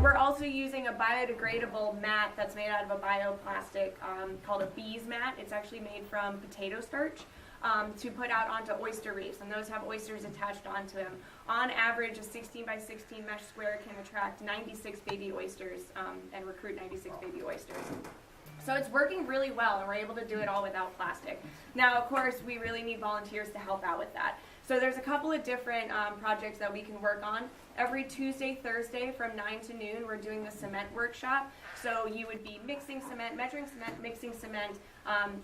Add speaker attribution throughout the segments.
Speaker 1: We're also using a biodegradable mat that's made out of a bioplastic called a bees mat. It's actually made from potato starch to put out onto oyster reefs, and those have oysters attached onto them. On average, a 16 by 16 mesh square can attract 96 baby oysters and recruit 96 baby oysters. So it's working really well, and we're able to do it all without plastic. Now, of course, we really need volunteers to help out with that. So there's a couple of different projects that we can work on. Every Tuesday, Thursday from 9 to noon, we're doing the cement workshop. So you would be mixing cement, measuring cement, mixing cement,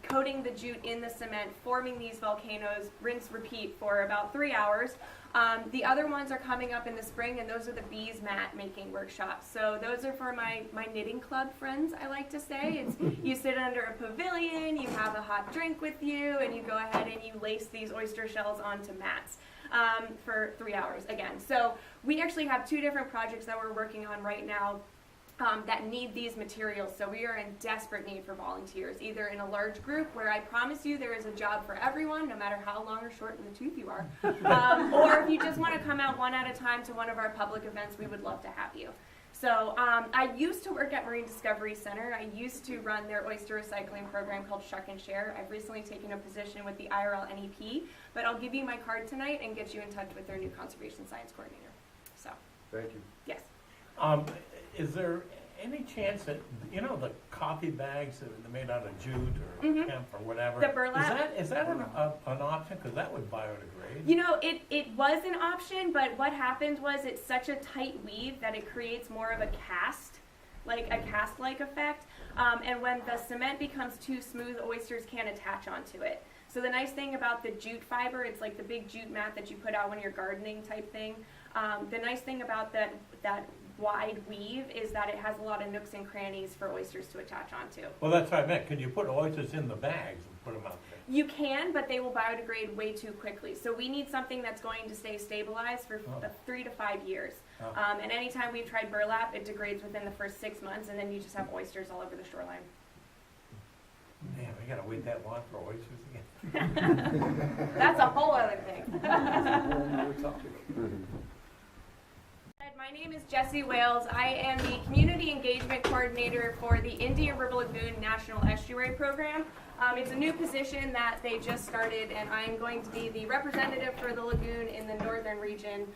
Speaker 1: coating the jute in the cement, forming these volcanoes, rinse, repeat for about 3 hours. The other ones are coming up in the spring, and those are the bees mat making workshops. So those are for my knitting club friends, I like to say. It's you sit under a pavilion, you have a hot drink with you, and you go ahead and you lace these oyster shells onto mats for 3 hours again. So we actually have 2 different projects that we're working on right now that need these materials. So we are in desperate need for volunteers, either in a large group where I promise you there is a job for everyone, no matter how long or short in the tooth you are, or if you just want to come out one at a time to one of our public events, we would love to have you. So I used to work at Marine Discovery Center. I used to run their oyster recycling program called Shuck and Share. I've recently taken a position with the IRL NEP, but I'll give you my card tonight and get you in touch with their new conservation science coordinator. So. Thank you. Yes.
Speaker 2: Is there any chance that, you know, the coffee bags that are made out of jute or hemp or whatever?
Speaker 1: The burlap?
Speaker 2: Is that an option? Because that would biodegrade.
Speaker 1: You know, it was an option, but what happened was it's such a tight weave that it creates more of a cast-like effect. And when the cement becomes too smooth, oysters can't attach onto it. So the nice thing about the jute fiber, it's like the big jute mat that you put out when you're gardening type thing. The nice thing about that wide weave is that it has a lot of nooks and crannies for oysters to attach onto.
Speaker 2: Well, that's what I meant. Can you put oysters in the bags and put them out there?
Speaker 1: You can, but they will biodegrade way too quickly. So we need something that's going to stay stabilized for 3 to 5 years. And anytime we've tried burlap, it degrades within the first 6 months, and then you just have oysters all over the shoreline.
Speaker 2: Man, we gotta wait that long for oysters again.
Speaker 1: That's a whole other thing. My name is Jessy Wayles. I am the Community Engagement Coordinator for the Indian River Lagoon National Estuary Program. It's a new position that they just started, and I am going to be the representative for the lagoon in the northern region,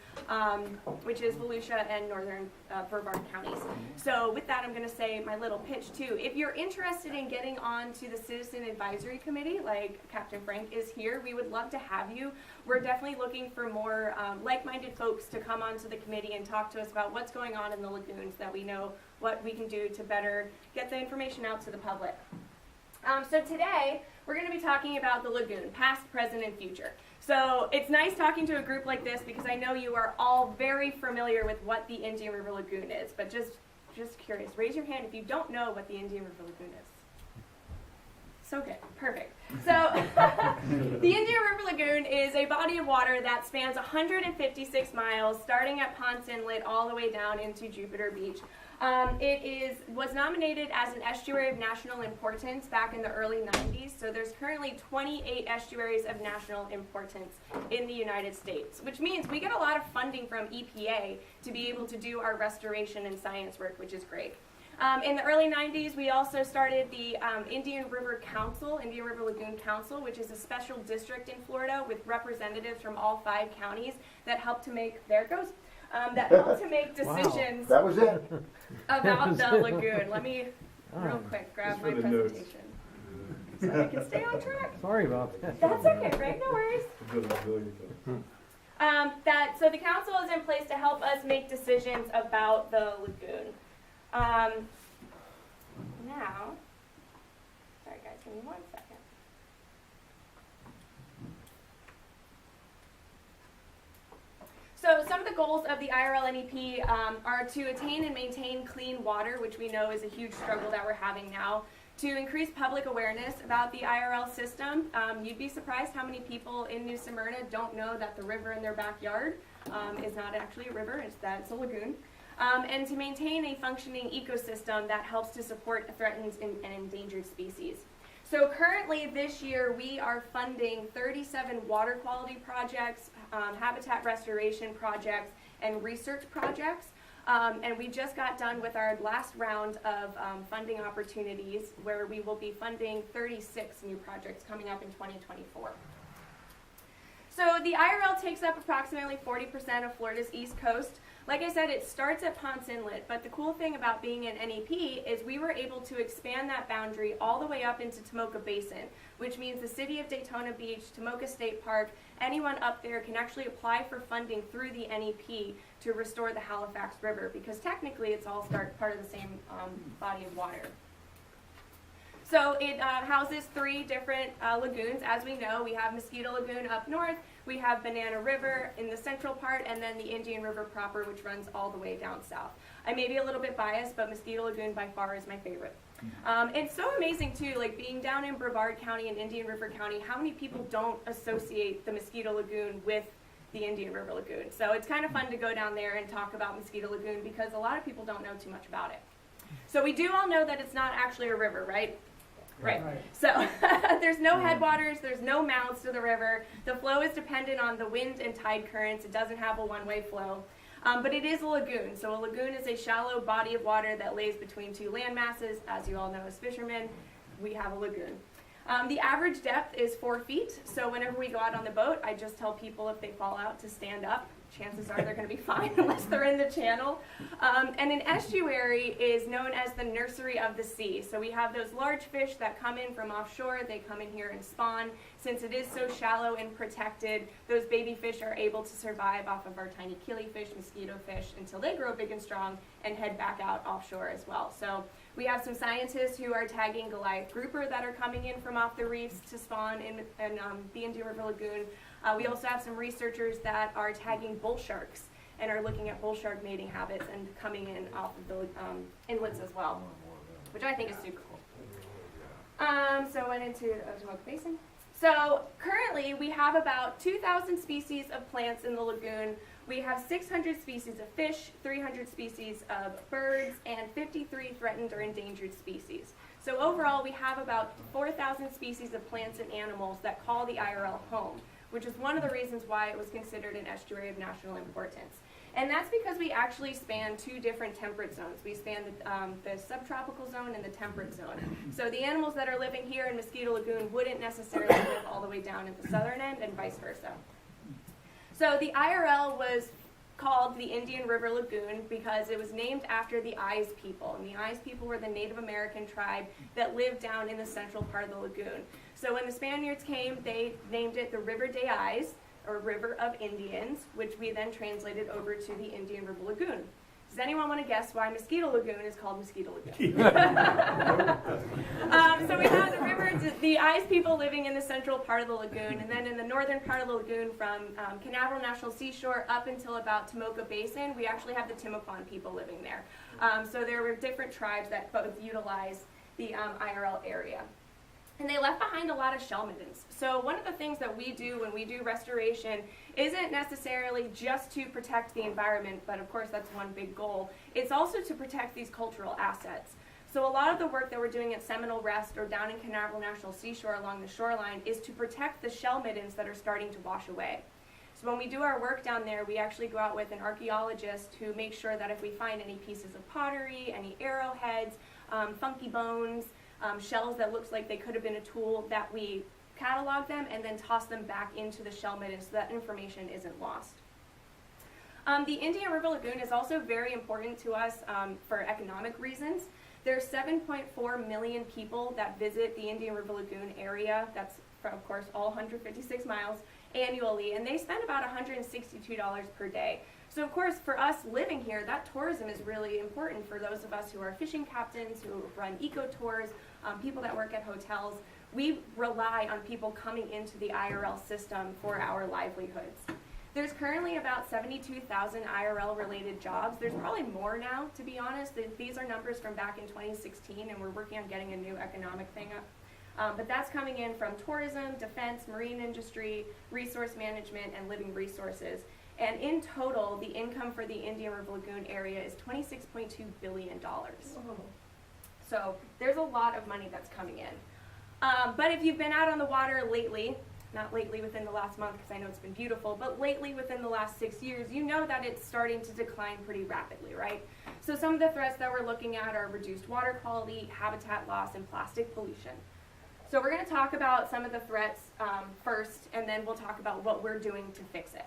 Speaker 1: which is Volusia and northern Brevard counties. So with that, I'm going to say my little pitch too. If you're interested in getting on to the Citizen Advisory Committee, like Captain Frank is here, we would love to have you. We're definitely looking for more like-minded folks to come onto the committee and talk to us about what's going on in the lagoons, that we know what we can do to better get the information out to the public. So today, we're going to be talking about the lagoon, past, present, and future. So it's nice talking to a group like this because I know you are all very familiar with what the Indian River Lagoon is, but just curious, raise your hand if you don't know what the Indian River Lagoon is. So good, perfect. So the Indian River Lagoon is a body of water that spans 156 miles, starting at Ponce Inlet all the way down into Jupiter Beach. It was nominated as an estuary of national importance back in the early 90s, so there's currently 28 estuaries of national importance in the United States, which means we get a lot of funding from EPA to be able to do our restoration and science work, which is great. In the early 90s, we also started the Indian River Lagoon Council, which is a special district in Florida with representatives from all 5 counties that help to make, decisions
Speaker 3: that was it.
Speaker 1: about the lagoon. Let me, real quick, grab my presentation so I can stay on track.
Speaker 4: Sorry about that.
Speaker 1: That's okay, Greg, no worries. So the council is in place to help us make decisions about the lagoon. Now, sorry guys, give me 1 second. So some of the goals of the IRL NEP are to attain and maintain clean water, which we know is a huge struggle that we're having now, to increase public awareness about the IRL system. You'd be surprised how many people in New Smyrna don't know that the river in their backyard is not actually a river, it's a lagoon. And to maintain a functioning ecosystem that helps to support threatened and endangered species. So currently this year we are funding 37 water quality projects, habitat restoration projects, and research projects. And we just got done with our last round of funding opportunities, where we will be funding 36 new projects coming up in 2024. So the IRL takes up approximately 40% of Florida's east coast. Like I said, it starts at Ponce Inlet, but the cool thing about being an NEP is we were able to expand that boundary all the way up into Tomoka Basin, which means the city of Daytona Beach, Tomoka State Park, anyone up there can actually apply for funding through the NEP to restore the Halifax River, because technically it's all part of the same body of water. So it houses 3 different lagoons. As we know, we have Mosquito Lagoon up north, we have Banana River in the central part, and then the Indian River proper, which runs all the way down south. I may be a little bit biased, but Mosquito Lagoon by far is my favorite. It's so amazing too, like being down in Brevard County and Indian River County, how many people don't associate the Mosquito Lagoon with the Indian River Lagoon. So it's kind of fun to go down there and talk about Mosquito Lagoon, because a lot of people don't know too much about it. So we do all know that it's not actually a river, right? Right. So there's no headwaters, there's no mouths to the river. The flow is dependent on the wind and tide currents. It doesn't have a one-way flow. But it is a lagoon. So a lagoon is a shallow body of water that lays between 2 land masses. As you all know as fishermen, we have a lagoon. The average depth is 4 feet. So whenever we go out on the boat, I just tell people if they fall out to stand up. Chances are they're going to be fine unless they're in the channel. And an estuary is known as the nursery of the sea. So we have those large fish that come in from offshore. They come in here and spawn. Since it is so shallow and protected, those baby fish are able to survive off of our tiny killifish, mosquito fish, until they grow big and strong and head back out offshore as well. So we have some scientists who are tagging Goliath grouper that are coming in from off the reefs to spawn in the Indian River Lagoon. We also have some researchers that are tagging bull sharks and are looking at bull shark mating habits and coming in off of the inlets as well, which I think is super cool. So I went into Tomoka Basin. So currently we have about 2,000 species of plants in the lagoon. We have 600 species of fish, 300 species of birds, and 53 threatened or endangered species. So overall we have about 4,000 species of plants and animals that call the IRL home, which is one of the reasons why it was considered an estuary of national importance. And that's because we actually span 2 different temperate zones. We span the subtropical zone and the temperate zone. So the animals that are living here in Mosquito Lagoon wouldn't necessarily live all the way down at the southern end, and vice versa. So the IRL was called the Indian River Lagoon because it was named after the Eyes people. And the Eyes people were the Native American tribe that lived down in the central part of the lagoon. So when the Spaniards came, they named it the River de Eyes, or River of Indians, which we then translated over to the Indian River Lagoon. Does anyone want to guess why Mosquito Lagoon is called Mosquito Lagoon? So we have the river, the Eyes people living in the central part of the lagoon, and then in the northern part of the lagoon from Canaveral National Seashore up until about Tomoka Basin, we actually have the Timucuan people living there. So there were different tribes that both utilize the IRL area. And they left behind a lot of shell middens. So one of the things that we do when we do restoration isn't necessarily just to protect the environment, but of course that's one big goal. It's also to protect these cultural assets. So a lot of the work that we're doing at Seminole Rest or down in Canaveral National Seashore along the shoreline is to protect the shell middens that are starting to wash away. So when we do our work down there, we actually go out with an archaeologist who makes sure that if we find any pieces of pottery, any arrowheads, funky bones, shells that looks like they could have been a tool, that we catalog them and then toss them back into the shell midden so that information isn't lost. The Indian River Lagoon is also very important to us for economic reasons. There's 7.4 million people that visit the Indian River Lagoon area. That's, of course, all 156 miles annually, and they spend about $162 per day. So of course, for us living here, that tourism is really important for those of us who are fishing captains, who run eco tours, people that work at hotels. We rely on people coming into the IRL system for our livelihoods. There's currently about 72,000 IRL related jobs. There's probably more now, to be honest. These are numbers from back in 2016, and we're working on getting a new economic thing up. But that's coming in from tourism, defense, marine industry, resource management, and living resources. And in total, the income for the Indian River Lagoon area is $26.2 billion. So there's a lot of money that's coming in. But if you've been out on the water lately, not lately within the last month because I know it's been beautiful, but lately within the last 6 years, you know that it's starting to decline pretty rapidly, right? So some of the threats that we're looking at are reduced water quality, habitat loss, and plastic pollution. So we're going to talk about some of the threats first, and then we'll talk about what we're doing to fix it.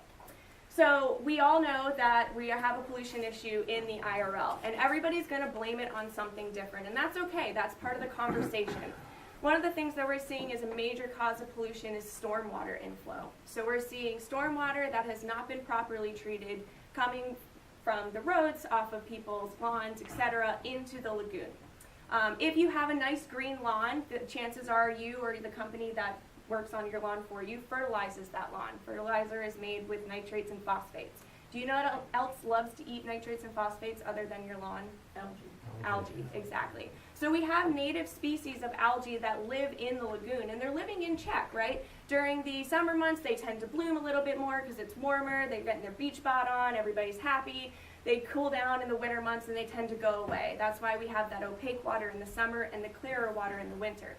Speaker 1: So we all know that we have a pollution issue in the IRL, and everybody's going to blame it on something different, and that's okay. That's part of the conversation. One of the things that we're seeing as a major cause of pollution is stormwater inflow. So we're seeing stormwater that has not been properly treated coming from the roads, off of people's lawns, etc., into the lagoon. If you have a nice green lawn, the chances are you or the company that works on your lawn for you fertilizes that lawn. Fertilizer is made with nitrates and phosphates. Do you know what else loves to eat nitrates and phosphates other than your lawn? Algae, exactly. So we have native species of algae that live in the lagoon, and they're living in check, right? During the summer months, they tend to bloom a little bit more because it's warmer, they're getting their beach bod on, everybody's happy. They cool down in the winter months and they tend to go away. That's why we have that opaque water in the summer and the clearer water in the winter.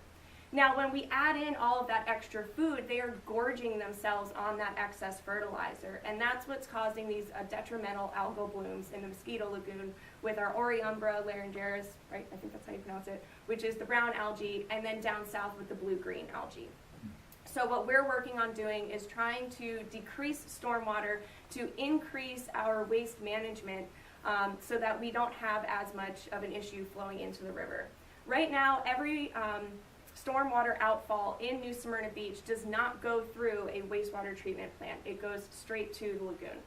Speaker 1: Now, when we add in all of that extra food, they are gorging themselves on that excess fertilizer, and that's what's causing these detrimental algal blooms in the Mosquito Lagoon with our Oriumbra laryngeris, right, I think that's how you pronounce it, which is the brown algae, and then down south with the blue-green algae. So what we're working on doing is trying to decrease stormwater to increase our waste management so that we don't have as much of an issue flowing into the river. Right now, every stormwater outfall in New Smyrna Beach does not go through a wastewater treatment plant. It goes straight to the lagoon.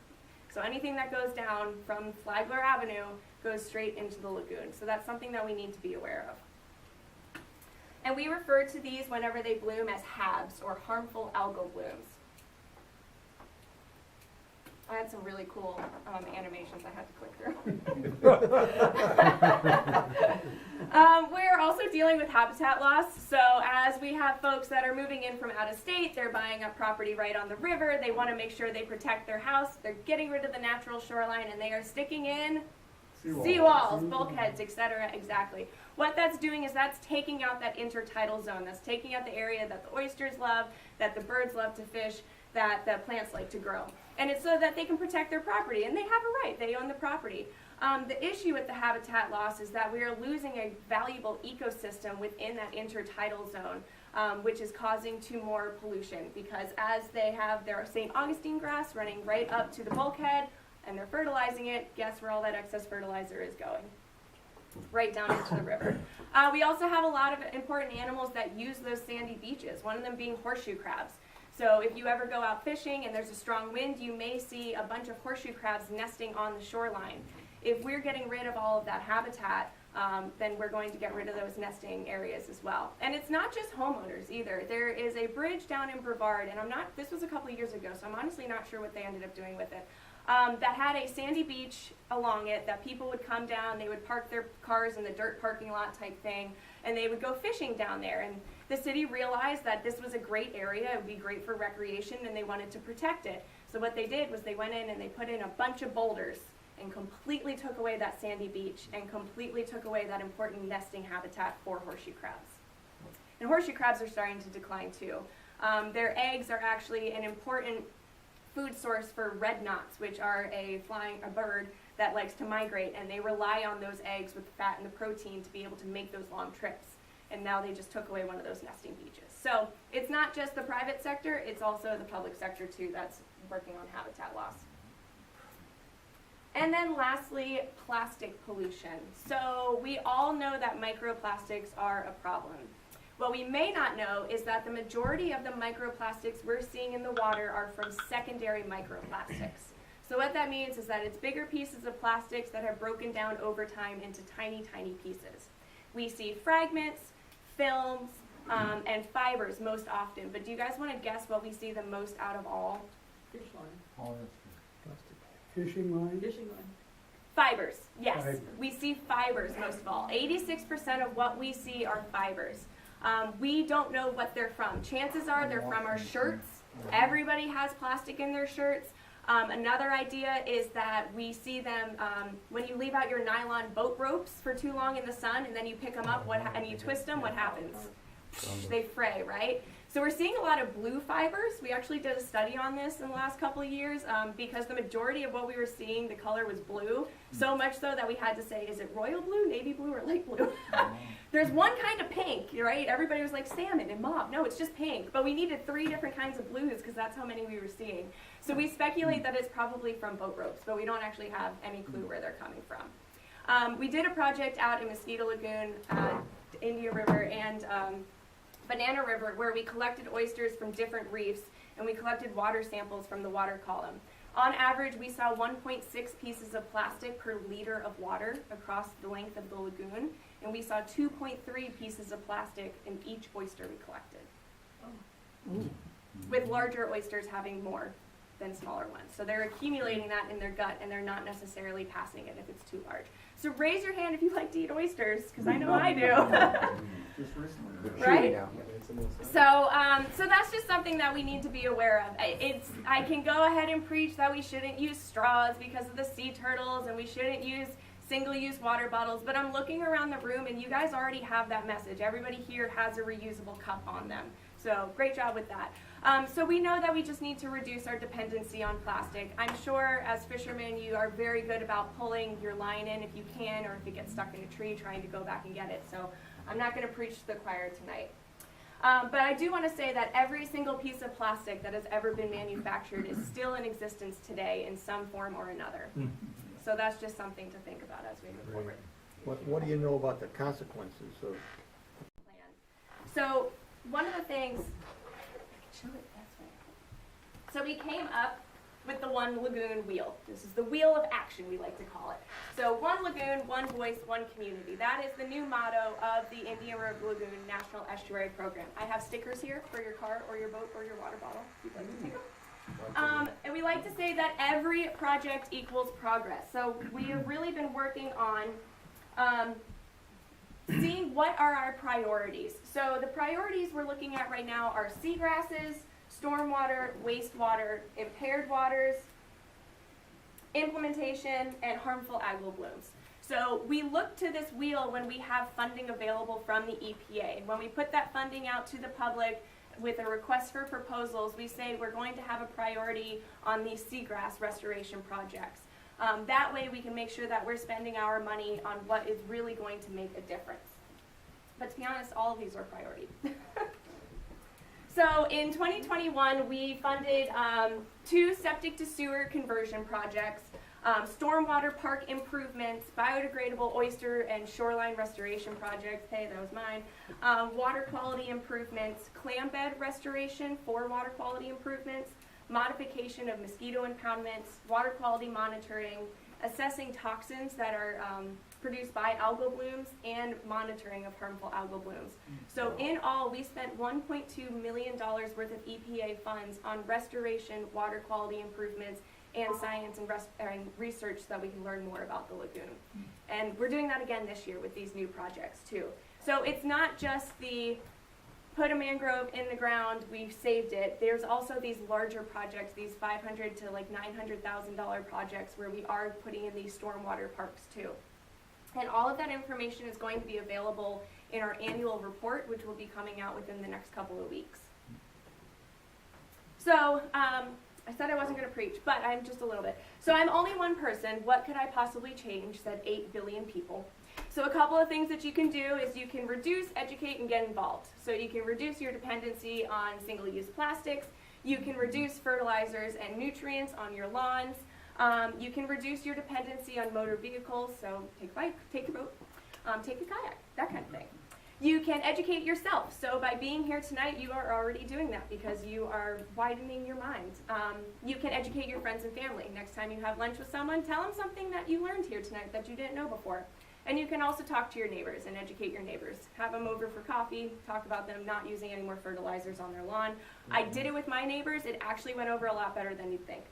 Speaker 1: So anything that goes down from Flagler Avenue goes straight into the lagoon. So that's something that we need to be aware of. And we refer to these whenever they bloom as HABs, or harmful algal blooms. I had some really cool animations I had to click through. We're also dealing with habitat loss. So as we have folks that are moving in from out of state, they're buying up property right on the river. They want to make sure they protect their house. They're getting rid of the natural shoreline, and they are sticking in seawalls, bulkheads, etc. Exactly. What that's doing is that's taking out that intertidal zone. That's taking out the area that the oysters love, that the birds love to fish, that the plants like to grow. And it's so that they can protect their property, and they have a right. They own the property. The issue with the habitat loss is that we are losing a valuable ecosystem within that intertidal zone, which is causing to more pollution, because as they have their St. Augustine grass running right up to the bulkhead and they're fertilizing it, guess where all that excess fertilizer is going? Right down into the river. We also have a lot of important animals that use those sandy beaches, one of them being horseshoe crabs. So if you ever go out fishing and there's a strong wind, you may see a bunch of horseshoe crabs nesting on the shoreline. If we're getting rid of all of that habitat, then we're going to get rid of those nesting areas as well. And it's not just homeowners either. There is a bridge down in Brevard, and this was a couple of years ago, so I'm honestly not sure what they ended up doing with it, that had a sandy beach along it that people would come down, they would park their cars in the dirt parking lot type thing, and they would go fishing down there. And the city realized that this was a great area, it would be great for recreation, and they wanted to protect it. So what they did was they went in and they put in a bunch of boulders and completely took away that sandy beach and completely took away that important nesting habitat for horseshoe crabs. And horseshoe crabs are starting to decline too. Their eggs are actually an important food source for red knots, which are a bird that likes to migrate, and they rely on those eggs with the fat and the protein to be able to make those long trips. And now they just took away one of those nesting beaches. So it's not just the private sector, it's also the public sector too that's working on habitat loss. And then lastly, plastic pollution. So we all know that microplastics are a problem. What we may not know is that the majority of the microplastics we're seeing in the water are from secondary microplastics. So what that means is that it's bigger pieces of plastics that have broken down over time into tiny, tiny pieces. We see fragments, films, and fibers most often. But do you guys want to guess what we see the most out of all?
Speaker 3: Fish line.
Speaker 4: All that's plastic.
Speaker 5: Fishing line?
Speaker 3: Fishing line.
Speaker 1: Fibers, yes.
Speaker 5: Fibers.
Speaker 1: We see fibers most of all. 86% of what we see are fibers. We don't know what they're from. Chances are they're from our shirts. Everybody has plastic in their shirts. Another idea is that we see them when you leave out your nylon boat ropes for too long in the sun and then you pick them up and you twist them, what happens? They fray, right? So we're seeing a lot of blue fibers. We actually did a study on this in the last couple of years because the majority of what we were seeing, the color was blue. So much so that we had to say, is it royal blue, navy blue, or light blue? There's one kind of pink, right? Everybody was like salmon and mauve. No, it's just pink. But we needed 3 different kinds of blues because that's how many we were seeing. So we speculate that it's probably from boat ropes, but we don't actually have any clue where they're coming from. We did a project out in Mosquito Lagoon, Indian River, and Banana River, where we collected oysters from different reefs and we collected water samples from the water column. On average, we saw 1.6 pieces of plastic per liter of water across the length of the lagoon, and we saw 2.3 pieces of plastic in each oyster we collected, with larger oysters having more than smaller ones. So they're accumulating that in their gut and they're not necessarily passing it if it's too large. So raise your hand if you like to eat oysters, because I know I do.
Speaker 3: Just recently.
Speaker 1: Right? So that's just something that we need to be aware of. I can go ahead and preach that we shouldn't use straws because of the sea turtles and we shouldn't use single-use water bottles, but I'm looking around the room and you guys already have that message. Everybody here has a reusable cup on them. So great job with that. So we know that we just need to reduce our dependency on plastic. I'm sure as fishermen you are very good about pulling your line in if you can, or if it gets stuck in a tree trying to go back and get it. So I'm not going to preach to the choir tonight. But I do want to say that every single piece of plastic that has ever been manufactured is still in existence today in some form or another. So that's just something to think about as we move forward.
Speaker 4: What do you know about the consequences of?
Speaker 1: So one of the things, so we came up with the One Lagoon wheel. This is the wheel of action, we like to call it. So one lagoon, one voice, one community. That is the new motto of the Indian River Lagoon National Estuary Program. I have stickers here for your car or your boat or your water bottle if you'd like to take them. And we like to say that every project equals progress. So we have really been working on seeing what are our priorities. So the priorities we're looking at right now are seagrasses, stormwater, wastewater, impaired waters, implementation, and harmful algal blooms. So we look to this wheel when we have funding available from the EPA. When we put that funding out to the public with a request for proposals, we say we're going to have a priority on these seagrass restoration projects. That way we can make sure that we're spending our money on what is really going to make a difference. But to be honest, all of these are priority. So in 2021, we funded 2 septic to sewer conversion projects, stormwater park improvements, biodegradable oyster and shoreline restoration projects, hey, that was mine, water quality improvements, clam bed restoration for water quality improvements, modification of mosquito impoundments, water quality monitoring, assessing toxins that are produced by algal blooms, and monitoring of harmful algal blooms. So in all, we spent $1.2 million worth of EPA funds on restoration, water quality improvements, and science and research so that we can learn more about the lagoon. And we're doing that again this year with these new projects too. So it's not just the put a mangrove in the ground, we've saved it. There's also these larger projects, these $500,000 to like $900,000 projects where we are putting in these stormwater parks too. And all of that information is going to be available in our annual report, which will be coming out within the next couple of weeks. So, I said I wasn't going to preach, but I'm just a little bit. So I'm only one person. What could I possibly change? Said 8 billion people. So a couple of things that you can do is you can reduce, educate, and get involved. So you can reduce your dependency on single-use plastics. You can reduce fertilizers and nutrients on your lawns. You can reduce your dependency on motor vehicles, so take a bike, take a boat, take a kayak, that kind of thing. You can educate yourself, so by being here tonight you are already doing that because you are widening your mind. You can educate your friends and family. Next time you have lunch with someone, tell them something that you learned here tonight that you didn't know before. And you can also talk to your neighbors and educate your neighbors. Have them over for coffee, talk about them not using any more fertilizers on their lawn. I did it with my neighbors. It actually went over a lot better than you'd think.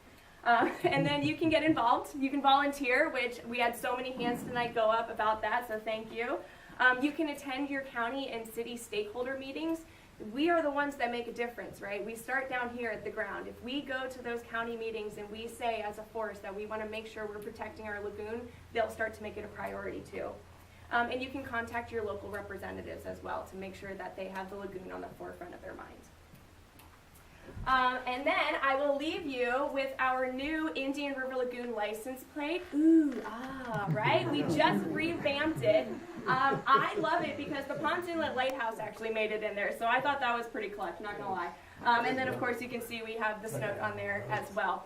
Speaker 1: And then you can get involved. You can volunteer, which we had so many hands tonight go up about that, so thank you. You can attend your county and city stakeholder meetings. We are the ones that make a difference, right? We start down here at the ground. If we go to those county meetings and we say as a force that we want to make sure we're protecting our lagoon, they'll start to make it a priority too. And you can contact your local representatives as well to make sure that they have the lagoon on the forefront of their minds. And then I will leave you with our new Indian River Lagoon license plate. Ooh, right? We just revamped it. I love it because the Ponce Inlet Lighthouse actually made it in there, so I thought that was pretty clutch, not gonna lie. And then of course you can see we have the Snook on there as well.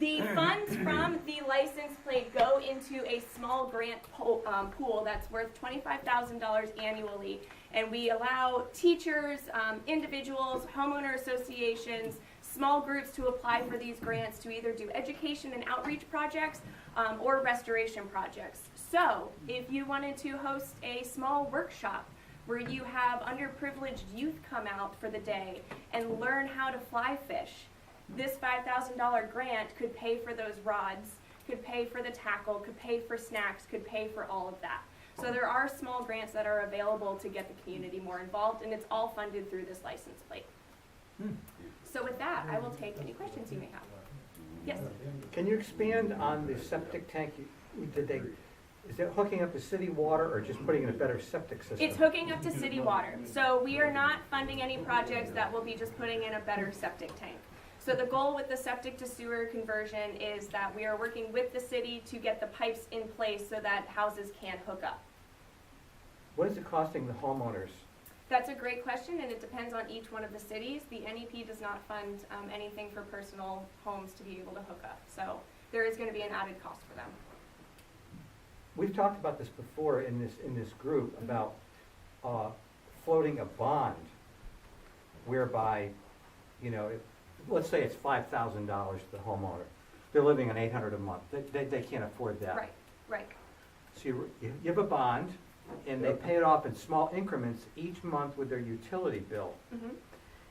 Speaker 1: The funds from the license plate go into a small grant pool that's worth $25,000 annually. And we allow teachers, individuals, homeowner associations, small groups to apply for these grants to either do education and outreach projects or restoration projects. So if you wanted to host a small workshop where you have underprivileged youth come out for the day and learn how to fly fish, this $5,000 grant could pay for those rods, could pay for the tackle, could pay for snacks, could pay for all of that. So there are small grants that are available to get the community more involved, and it's all funded through this license plate. So with that, I will take any questions you may have. Yes?
Speaker 4: Can you expand on the septic tank? Is it hooking up to city water or just putting in a better septic system?
Speaker 1: It's hooking up to city water. So we are not funding any projects that will be just putting in a better septic tank. So the goal with the septic to sewer conversion is that we are working with the city to get the pipes in place so that houses can hook up.
Speaker 4: What is it costing the homeowners?
Speaker 1: That's a great question, and it depends on each one of the cities. The NEP does not fund anything for personal homes to be able to hook up. So there is going to be an added cost for them.
Speaker 4: We've talked about this before in this group about floating a bond whereby, you know, let's say it's $5,000 to the homeowner. They're living on $800 a month. They can't afford that.
Speaker 1: Right, right.
Speaker 4: So you have a bond, and they pay it off in small increments each month with their utility bill.
Speaker 1: Mm-hmm.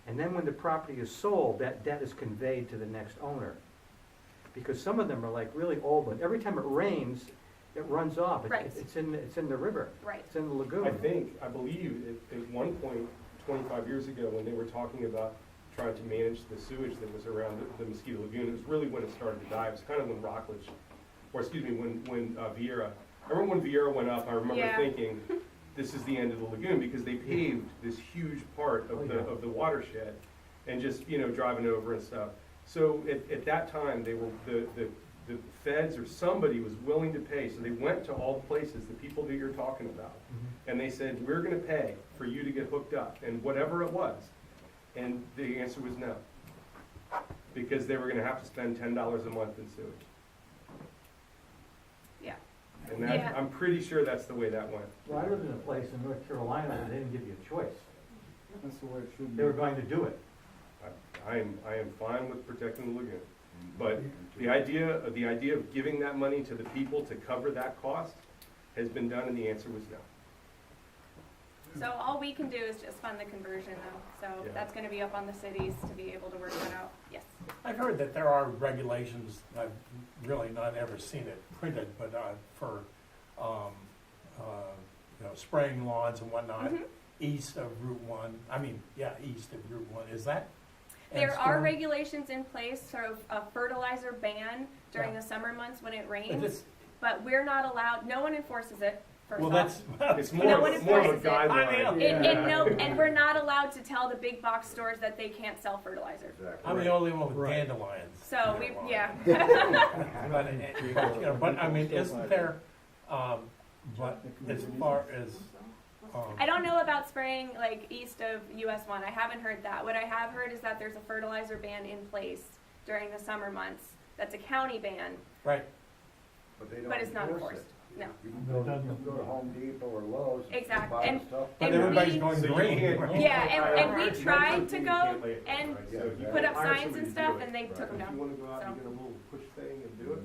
Speaker 4: And then when the property is sold, that debt is conveyed to the next owner. Because some of them are like really old, but every time it rains, it runs off.
Speaker 1: Right.
Speaker 4: It's in the river.
Speaker 1: Right.
Speaker 4: It's in the lagoon.
Speaker 5: I believe at one point, 25 years ago, when they were talking about trying to manage the sewage that was around the Mosquito Lagoon, it was really when it started to die. It was kind of when Rockledge, or excuse me, when Vieira, I remember when Vieira went up, I remember thinking, this is the end of the lagoon, because they paved this huge part of the watershed, and just, you know, driving over and stuff. So at that time, they were, the feds or somebody was willing to pay, so they went to all the places, the people that you're talking about, and they said, we're gonna pay for you to get hooked up, and whatever it was. And the answer was no, because they were gonna have to spend $10 a month in sewage.
Speaker 1: Yeah.
Speaker 5: And that, I'm pretty sure that's the way that went.
Speaker 4: Well, I lived in a place in North Carolina where they didn't give you a choice.
Speaker 3: That's the way it should be.
Speaker 4: They were going to do it.
Speaker 5: I am fine with protecting the lagoon. But the idea of giving that money to the people to cover that cost has been done, and the answer was no.
Speaker 1: So all we can do is just fund the conversion though. So that's going to be up on the cities to be able to work that out. Yes.
Speaker 2: I've heard that there are regulations, I've really not ever seen it printed, but for you know, spraying lawns and whatnot, east of Route 1, east of Route 1, is that?
Speaker 1: There are regulations in place for a fertilizer ban during the summer months when it rains, but we're not allowed, no one enforces it.
Speaker 2: Well,
Speaker 5: it's more of a guideline.
Speaker 1: And we're not allowed to tell the big box stores that they can't sell fertilizer.
Speaker 3: Exactly.
Speaker 2: I'm the only one with dandelions.
Speaker 1: So
Speaker 2: But I mean, isn't there, but as far as,
Speaker 1: I don't know about spraying like east of US 1. I haven't heard that. What I have heard is that there's a fertilizer ban in place during the summer months. That's a county ban,
Speaker 2: right,
Speaker 1: but it's not enforced. No.
Speaker 3: You can go to Home Depot or Lowe's.
Speaker 1: Exactly.
Speaker 3: Buy
Speaker 1: And-
Speaker 3: stuff.
Speaker 2: but everybody's going green.
Speaker 1: And we tried to go and put up
Speaker 5: Hire
Speaker 1: signs
Speaker 5: somebody
Speaker 1: and
Speaker 5: to
Speaker 1: stuff,
Speaker 5: do it.
Speaker 1: and they took them
Speaker 5: If you
Speaker 1: down.
Speaker 5: wanna go out
Speaker 1: So.
Speaker 5: and get a little push thing and do it,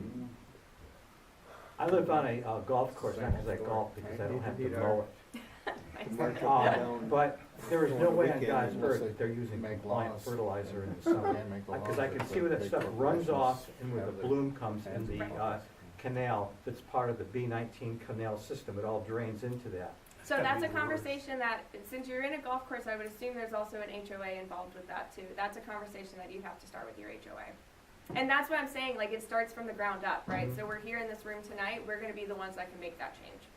Speaker 4: I live on a golf course, not because I golf, because I don't have to mow it. But there is no way on God's earth that they're using compliant fertilizer in the summer. Because I can see where that stuff runs off and where the bloom comes in the canal that's part of the B19 canal system. It all drains into that.
Speaker 1: So that's a conversation that, since you're in a golf course, I would assume there's also an HOA involved with that too. That's a conversation that you have to start with your HOA. And that's what I'm saying, like it starts from the ground up, right? So we're here in this room tonight, we're gonna be the ones that can make that change.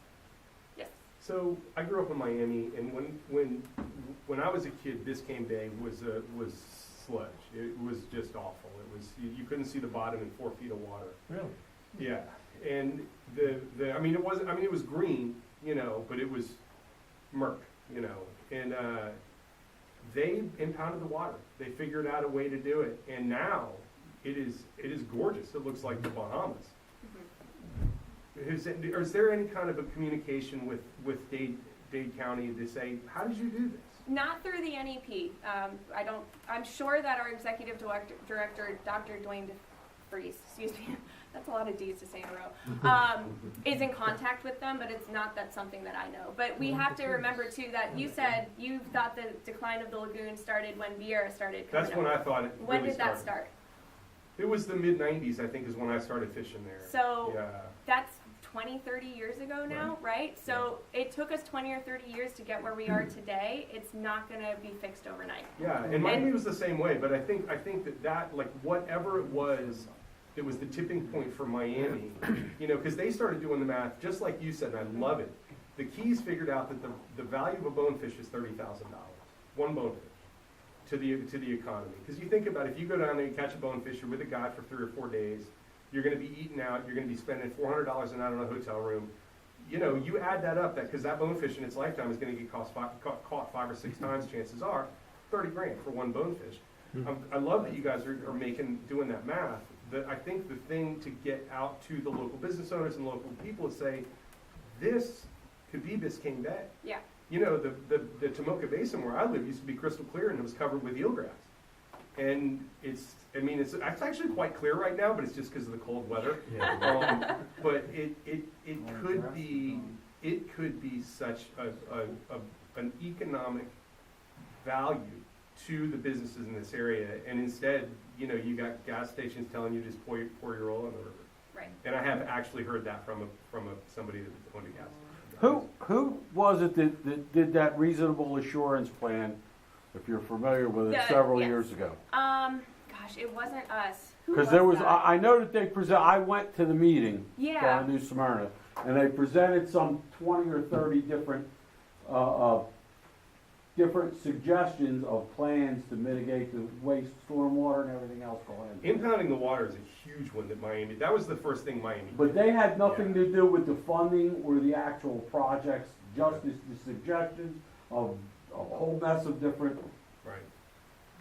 Speaker 1: Yes.
Speaker 5: So I grew up in Miami, and when I was a kid, Biscayne Bay was sludge. It was just awful. It was, you couldn't see the bottom in 4 feet of water.
Speaker 2: Really?
Speaker 5: Yeah, and I mean, it was green, you know, but it was murk, you know, and they impounded the water. They figured out a way to do it, and now it is gorgeous. It looks like the Bahamas. Is there any kind of a communication with Dade County to say, how did you do this?
Speaker 1: Not through the NEP. I'm sure that our executive director, Dr. Dwayne DeFries, excuse me, that's a lot of D's to say in a row, is in contact with them, but it's not that something that I know. But we have to remember too that you said you thought the decline of the lagoon started when Vieira started coming
Speaker 5: That's when
Speaker 1: up.
Speaker 5: I thought it
Speaker 1: When
Speaker 5: really
Speaker 1: did that
Speaker 5: started.
Speaker 1: start?
Speaker 5: It was the mid-90s, I think, is when I started fishing there.
Speaker 1: So
Speaker 5: Yeah.
Speaker 1: that's 20, 30 years ago now, right? So it took us 20 or 30 years to get where we are today. It's not going to be fixed overnight.
Speaker 5: Yeah, and Miami was the same way, but I think that like whatever it was the tipping point for Miami, you know, because they started doing the math just like you said, and I love it. The Keys figured out that the value of a bonefish is $30,000, one bonefish, to the economy. Because you think about it, if you go down there and catch a bonefish, you're with a guy for 3 or 4 days. You're going to be eating out. You're going to be spending $400 a night on a hotel room. You know, you add that up, because that bonefish in its lifetime is going to get caught 5 or 6 times. Chances are, $30,000 for one bonefish. I love that you guys are doing that math. I think the thing to get out to the local business owners and local people is say, this could be Biscayne Bay.
Speaker 1: Yeah.
Speaker 5: You know, the Tomoka Basin where I live used to be crystal clear and it was covered with eelgrass. And it's actually quite clear right now, but it's just because of the cold weather.
Speaker 4: Yeah.
Speaker 5: But it could be such an economic value to the businesses in this area, and instead, you know, you got gas stations telling you just pour your oil in the river.
Speaker 1: Right.
Speaker 5: And I have actually heard that from somebody that owned a gas station.
Speaker 6: Who was it that did that reasonable assurance plan, if you're familiar with it, several
Speaker 1: yes.
Speaker 6: years ago?
Speaker 1: Gosh, it wasn't us. Who
Speaker 6: Because there was,
Speaker 1: that?
Speaker 6: I know that they I went to the meeting
Speaker 1: Yeah.
Speaker 6: down in New Smyrna, and they presented some 20 or 30 different suggestions of plans to mitigate the waste, stormwater, and everything else going in.
Speaker 5: Impounding the water is a huge one that was the first thing Miami did.
Speaker 6: But they had nothing to do with the funding or the actual projects, just the suggestions of a whole mess of different,
Speaker 5: Right.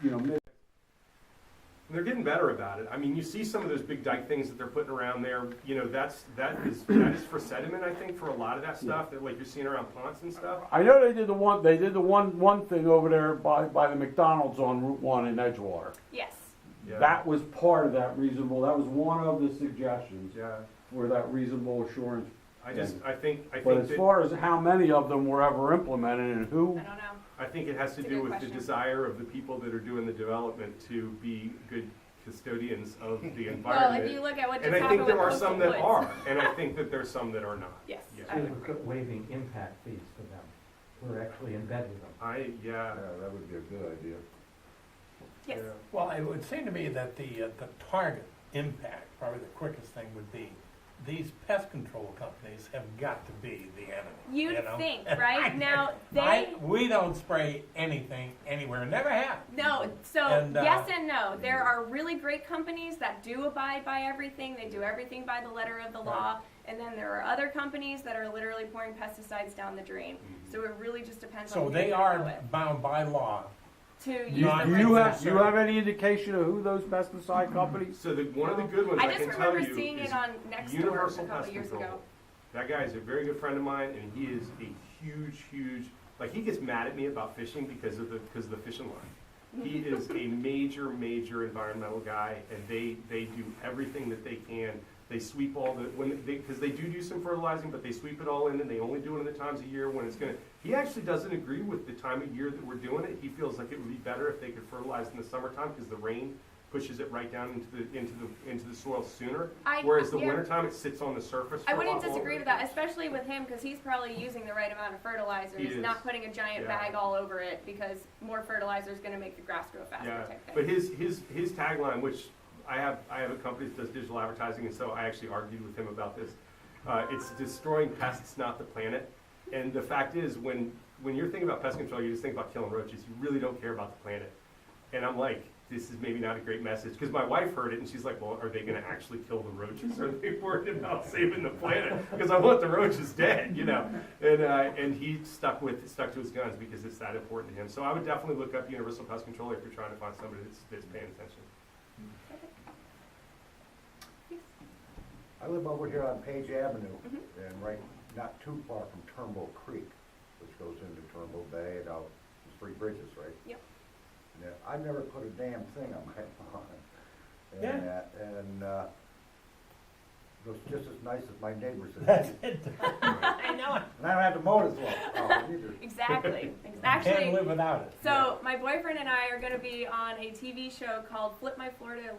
Speaker 6: you know,
Speaker 5: And they're getting better about it. I mean, you see some of those big dike things that they're putting around there. You know, that is for sediment, I think, for a lot of that stuff that like you're seeing around ponds and stuff.
Speaker 6: I know they did the one thing over there by the McDonald's on Route 1 in Edgewater.
Speaker 1: Yes.
Speaker 5: Yeah.
Speaker 6: That was part of that reasonable, that was one of the suggestions
Speaker 5: Yeah.
Speaker 6: for that reasonable assurance.
Speaker 5: I think
Speaker 6: But as
Speaker 5: that,
Speaker 6: far as how many of them were ever implemented and who,
Speaker 1: I don't know.
Speaker 5: I think it has to
Speaker 1: That's a
Speaker 5: do
Speaker 1: good
Speaker 5: with
Speaker 1: question.
Speaker 5: the desire of the people that are doing the development to be good custodians of the
Speaker 1: Well,
Speaker 5: environment.
Speaker 1: if you look at what just
Speaker 5: And I
Speaker 1: happened
Speaker 5: think there
Speaker 1: with
Speaker 5: are
Speaker 1: coastal
Speaker 5: some that
Speaker 1: woods.
Speaker 5: are, and I think that there's some that are not.
Speaker 1: Yes.
Speaker 5: Yeah.
Speaker 1: I
Speaker 4: See,
Speaker 1: would
Speaker 4: we
Speaker 1: agree.
Speaker 4: quit waiving impact fees for them. We're actually embedding them.
Speaker 5: Yeah.
Speaker 3: that would be a good idea.
Speaker 1: Yes.
Speaker 5: Yeah.
Speaker 2: Well, it would seem to me that the target impact, probably the quickest thing would be, these pest control companies have got to be the enemy.
Speaker 1: You'd
Speaker 2: you know?
Speaker 1: think, right? Now, they...
Speaker 2: We don't spray anything anywhere, never have.
Speaker 1: No, so
Speaker 2: And,
Speaker 1: yes and no. There are really great companies that do abide by everything. They do everything by the letter of the law. And then there are other companies that are literally pouring pesticides down the drain. So it really just depends on
Speaker 2: So
Speaker 1: who
Speaker 2: they
Speaker 1: you
Speaker 2: are
Speaker 1: go with
Speaker 2: bound by law.
Speaker 1: to use
Speaker 6: do
Speaker 2: Not
Speaker 1: the
Speaker 6: you
Speaker 1: right
Speaker 6: have,
Speaker 1: stuff.
Speaker 6: do you have any indication of who those pesticide companies?
Speaker 5: So one of the good ones
Speaker 1: I
Speaker 5: I
Speaker 1: just
Speaker 5: can tell
Speaker 1: remember
Speaker 5: you
Speaker 1: seeing
Speaker 5: is
Speaker 1: it on Next Door a
Speaker 5: Universal
Speaker 1: couple
Speaker 5: Pest
Speaker 1: years
Speaker 5: Control.
Speaker 1: ago.
Speaker 5: That guy is a very good friend of mine, and he is a huge, like he gets mad at me about fishing because of the fishing line. He is a major environmental guy, and they do everything that they can. They sweep all because they do some fertilizing, but they sweep it all in, and they only do it in the times of year when it's gonna. He actually doesn't agree with the time of year that we're doing it. He feels like it would be better if they could fertilize in the summertime because the rain pushes it right down into the soil sooner. Whereas the wintertime, it sits on the surface. For
Speaker 1: I
Speaker 5: a
Speaker 1: wouldn't
Speaker 5: lot
Speaker 1: disagree
Speaker 5: longer.
Speaker 1: with that, especially with him, because he's probably using the right amount of fertilizer.
Speaker 5: He
Speaker 1: He's
Speaker 5: is.
Speaker 1: not putting a giant
Speaker 5: Yeah.
Speaker 1: bag all over it because more fertilizer is going to make the grass grow faster.
Speaker 5: Yeah,
Speaker 1: Type thing.
Speaker 5: but his tagline, which I have a company that does digital advertising, and so I actually argued with him about this. It's destroying pests, not the planet. And the fact is, when you're thinking about pest control, you just think about killing roaches. You really don't care about the planet. And I'm like, this is maybe not a great message, because my wife heard it and she's like, well, are they gonna actually kill the roaches? Are they worried about saving the planet? Because I want the roaches dead, you know? And he stuck to his guns because it's that important to him. So I would definitely look up Universal Pest Control if you're trying to find somebody that's paying attention.
Speaker 3: I live over here on Page Avenue, and right, not too far from Turnbull Creek, which goes into Turnbull Bay and out the Three Bridges, right?
Speaker 1: Yep.
Speaker 3: And I never put a damn thing on my lawn. And it was just as nice as my neighbors.
Speaker 2: That's it.
Speaker 1: I know it.
Speaker 3: And I don't have to mow it as well, either.
Speaker 1: Exactly.
Speaker 2: Can't
Speaker 1: Actually,
Speaker 2: live without it.
Speaker 1: so my boyfriend and I are going to be on a TV show called Flip My Florida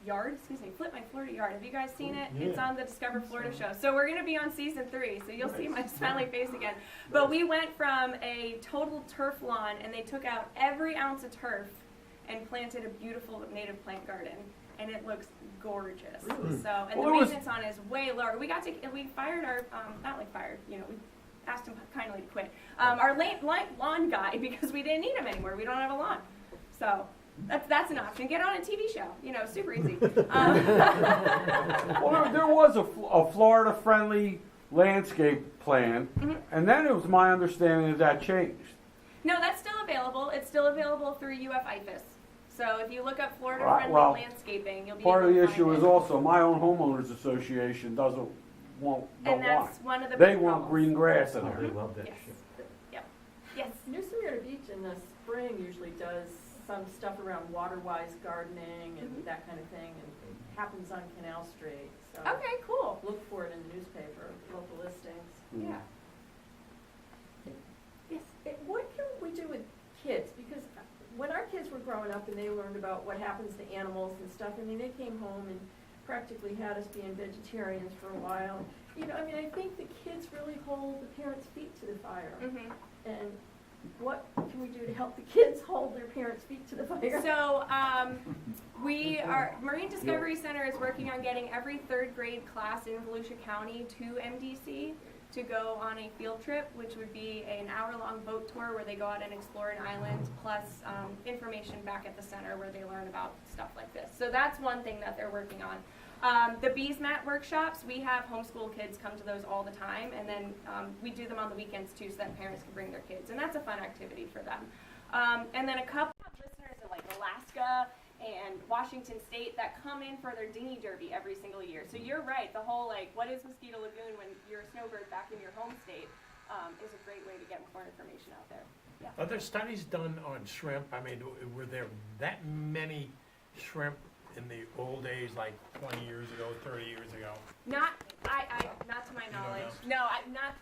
Speaker 1: Yard. Flip My Florida Yard. Have you guys seen it?
Speaker 2: Yeah.
Speaker 1: It's on the Discover Florida show. So we're going to be on season 3. So you'll see my smiling face again. But we went from a total turf lawn, and they took out every ounce of turf and planted a beautiful native plant garden. And it looks gorgeous.
Speaker 6: Really?
Speaker 1: So, and
Speaker 6: Well,
Speaker 1: the
Speaker 6: it was-
Speaker 1: maintenance on it is way lower. We fired our, not like fired, you know, we asked him kindly to quit. Our lawn guy, because we didn't need him anymore. We don't have a lawn. So that's an option. Get on a TV show, you know, super easy.
Speaker 6: Well, there was a Florida-friendly landscape plan, and then it was my understanding that changed.
Speaker 1: No, that's still available. It's still available through UF-IFAS. So if you look up Florida
Speaker 6: Right,
Speaker 1: Friendly
Speaker 6: well,
Speaker 1: Landscaping, you'll be
Speaker 6: Part
Speaker 1: able
Speaker 6: of the
Speaker 1: to
Speaker 6: issue
Speaker 1: find
Speaker 6: is
Speaker 1: it.
Speaker 6: also my own homeowners association don't
Speaker 1: And
Speaker 6: want
Speaker 1: that's
Speaker 6: it.
Speaker 1: one of the
Speaker 6: They
Speaker 1: big
Speaker 6: want
Speaker 1: problems.
Speaker 6: green grass in
Speaker 4: Oh,
Speaker 6: there.
Speaker 4: they love that
Speaker 1: Yes.
Speaker 4: shit.
Speaker 1: Yep. Yes.
Speaker 7: New Smyrna Beach in the spring usually does some stuff around water-wise gardening and that kind of thing, and it happens on Canal Street, so.
Speaker 1: Okay, cool.
Speaker 7: Look for it in the newspaper, local listings.
Speaker 1: Yeah. Yes.
Speaker 7: What can we do with kids? Because when our kids were growing up and they learned about what happens to animals and stuff, I mean, they came home and practically had us being vegetarians for a while. You know, I mean, I think the kids really hold the parents' feet to the fire.
Speaker 1: Mm-hmm.
Speaker 7: And what can we do to help the kids hold their parents' feet to the fire?
Speaker 1: So Marine Discovery Center is working on getting every 3rd grade class in Volusia County to MDC to go on a field trip, which would be an hour-long boat tour where they go out and explore an island, plus information back at the center where they learn about stuff like this. So that's one thing that they're working on. The Bees Mat workshops, we have homeschool kids come to those all the time, and then we do them on the weekends too, so that parents can bring their kids, and that's a fun activity for them. And then a couple of listeners in like Alaska and Washington State that come in for their dinghy derby every single year. So you're right, the whole like, what is Mosquito Lagoon when you're a snowbird back in your home state is a great way to get more information out there. Yeah.
Speaker 2: Are there studies done on shrimp? I mean, were there that many shrimp in the old days, like 20 years ago, 30 years ago?
Speaker 1: Not to my
Speaker 2: don't
Speaker 1: knowledge.
Speaker 2: know?
Speaker 1: No, not